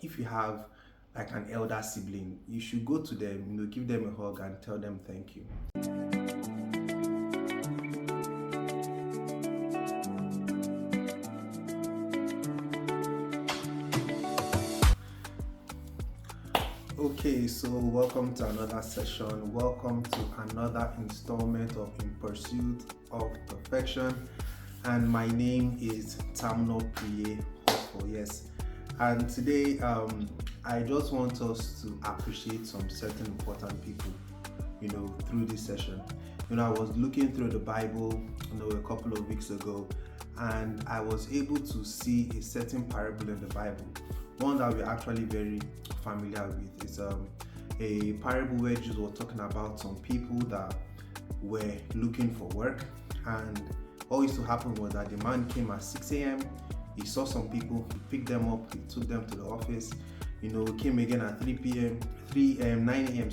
if you have like an elder sibling, you should go to them, give them a hug and tell them thank you. Okay, so welcome to another session. Welcome to another installment of In Pursuit of Perfection. And my name is Tamno Priye Hopeful, yes. And today, I just want us to appreciate some certain important people, through this session. I was looking through the Bible, a couple of weeks ago, and I was able to see a certain parable in the Bible, one that we're actually very familiar with. It's a parable where Jesus was talking about some people that were looking for work, and what used to happen was that the man came at 6 a.m. He saw some people, he picked them up, he took them to the office. Came again at 9 a.m.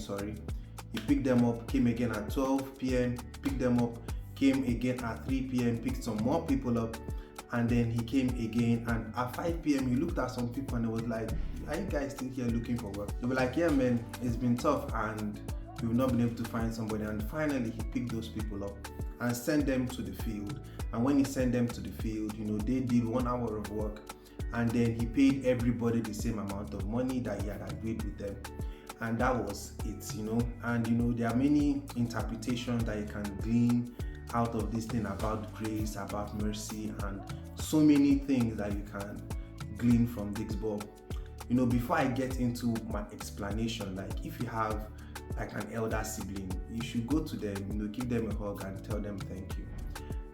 He picked them up, came again at 12 p.m., picked them up, came again at 3 p.m., picked some more people up, and then he came again. And at 5 p.m., he looked at some people and it was like, are you guys still here looking for work? They were like, yeah, man, it's been tough and we've not been able to find somebody. And finally, he picked those people up and sent them to the field. And when he sent them to the field, they did 1 hour of work, and then he paid everybody the same amount of money that he had agreed with them. And that was it, And there are many interpretations that you can glean out of this thing about grace, about mercy, and so many things that you can glean from this. But before I get into my explanation, like if you have like an elder sibling, you should go to them, give them a hug and tell them thank you,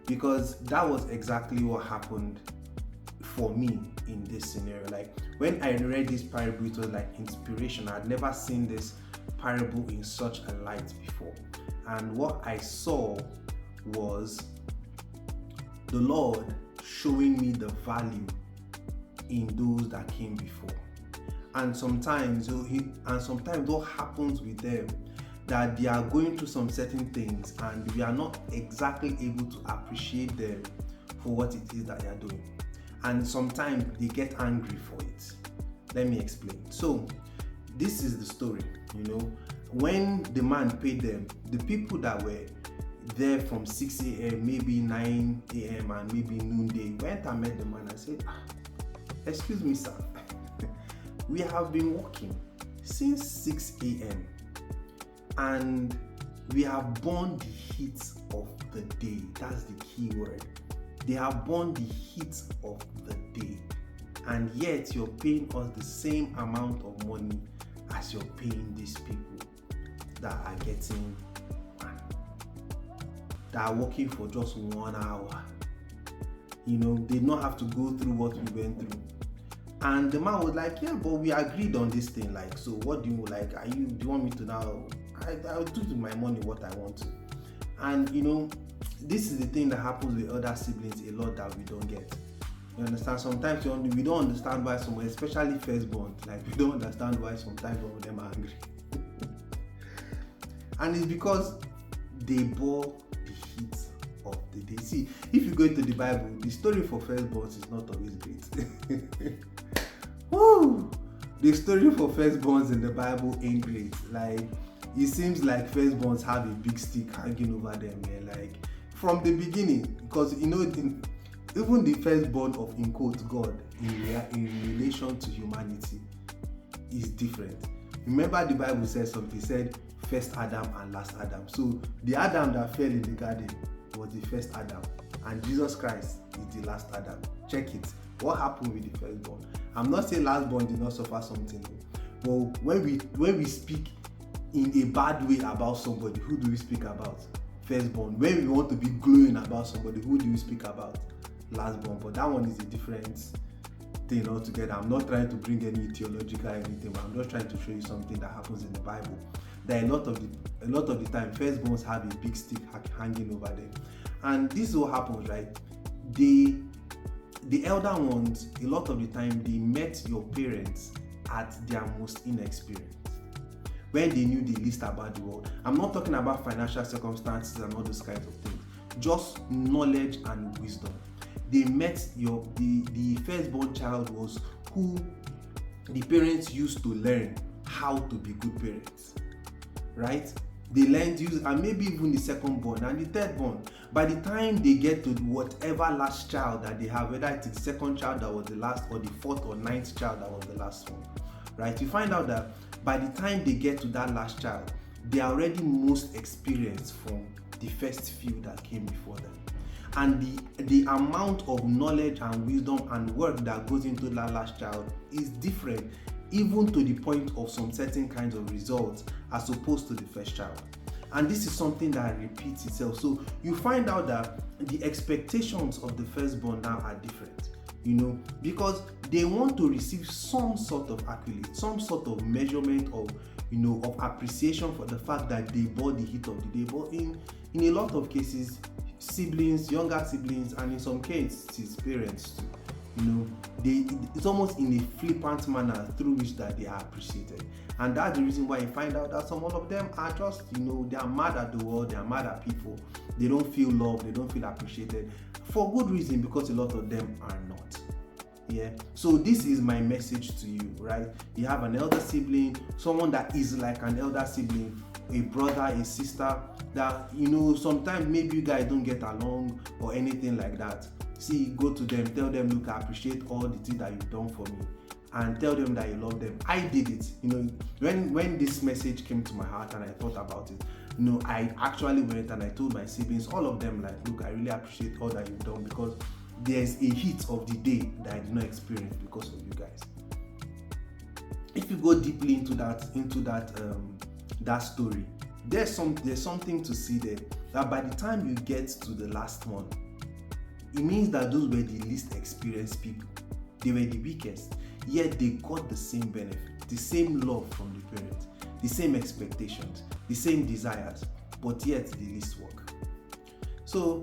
because that was exactly what happened for me in this scenario. Like when I read this parable, it was like inspiration. I'd never seen this parable in such a light before, and what I saw was the Lord showing me the value in those that came before. And sometimes what happens with them, that they are going through some certain things and we are not exactly able to appreciate them for what it is that they are doing. And sometimes they get angry for it. Let me explain. So this is the story. When the man paid them, the people that were there from 6 a.m., maybe 9 a.m. and maybe noonday, went and met the man and said, excuse me, sir, we have been working since 6 a.m. and we have borne the heat of the day. That's the key word. They have borne the heat of the day, and yet you're paying us the same amount of money as you're paying these people that are getting that are working for just 1 hour. They did not have to go through what we went through. And the man was like, yeah, but we agreed on this thing. Like, so what do you like? Do you want me to now? I'll do to my money what I want to. And this is the thing that happens with other siblings a lot that we don't get. You understand? Sometimes we don't understand why someone, especially firstborn, like we don't understand why sometimes one of them are angry. And it's because they bore the heat of the day. See, if you go into the Bible, the story for firstborns is not always great. Woo! The story for firstborns in the Bible ain't great. Like, it seems like firstborns have a big stick hanging over them, man. Like, from the beginning, because even the firstborn of, in quotes, God in relation to humanity is different. Remember, the Bible says something. It said first Adam and last Adam. So the Adam that fell in the garden was the first Adam, and Jesus Christ is the last Adam. Check it. What happened with the firstborn? I'm not saying lastborn did not suffer something, but when we speak in a bad way about somebody, who do we speak about? Firstborn. When we want to be glowing about somebody, who do we speak about? Lastborn. But that one is a different thing altogether. I'm not trying to bring any theological anything, but I'm just trying to show you something that happens in the Bible. That a lot of the time, firstborns have a big stick hanging over them, and this is what happens, right? The elder ones, a lot of the time, they met your parents at their most inexperienced, when they knew the least about the world. I'm not talking about financial circumstances and all those kinds of things, just knowledge and wisdom. They met the firstborn child was who the parents used to learn how to be good parents, right? They learned use, and maybe even the second born and the third born. By the time they get to whatever last child that they have, whether it's the second child that was the last, or the fourth or ninth child that was the last one, right? You find out that by the time they get to that last child, they are already most experienced from the first few that came before them. And the amount of knowledge and wisdom and work that goes into that last child is different, even to the point of some certain kinds of results as opposed to the first child. And this is something that repeats itself. So you find out that the expectations of the firstborn now are different, because they want to receive some sort of accolade, some sort of measurement of, of appreciation for the fact that they bore the heat of the day. But in a lot of cases, siblings, younger siblings, and in some cases parents too, it's almost in a flippant manner through which that they are appreciated. And that's the reason why you find out that some of them are just, they are mad at the world, they are mad at people, they don't feel loved, they don't feel appreciated, for good reason, because a lot of them are not. Yeah, so this is my message to you, right? You have an elder sibling, someone that is like an elder sibling, a brother, a sister, that sometimes maybe you guys don't get along or anything like that. See, go to them, tell them, look, I appreciate all the things that you've done for me, and tell them that you love them. I did it. When this message came to my heart and I thought about it, I actually went and I told my siblings, all of them, like, look, I really appreciate all that you've done, because there's a heat of the day that I did not experience because of you guys. If you go deeply into that story, there's something to see there, that by the time you get to the last one, it means that those were the least experienced people. They were the weakest, yet they got the same benefit, the same love from the parents, the same expectations, the same desires, but yet the least work. So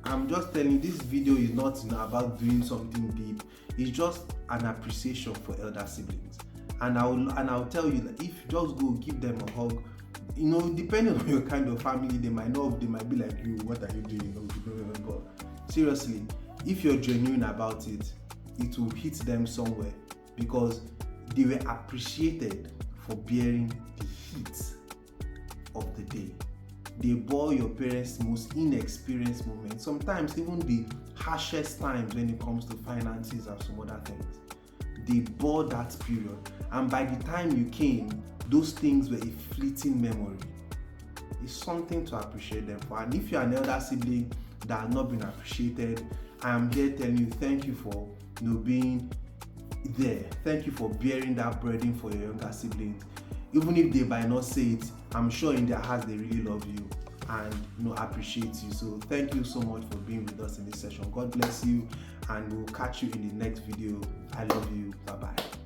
I'm just telling you, this video is not about doing something deep. It's just an appreciation for elder siblings. And I'll tell you that if you just go give them a hug, depending on your kind of family, they might be like, you, what are you doing? But seriously, if you're genuine about it, it will hit them somewhere, because they were appreciated for bearing the heat of the day. They bore your parents' most inexperienced moments, sometimes even the harshest times when it comes to finances and some other things. They bore that period, and by the time you came, those things were a fleeting memory. It's something to appreciate them for. And if you're an elder sibling that has not been appreciated, I am here telling you, thank you for being there. Thank you for bearing that burden for your younger siblings. Even if they might not say it, I'm sure in their hearts they really love you and appreciate you. So thank you so much for being with us in this session. God bless you, and we'll catch you in the next video. I love you. Bye bye.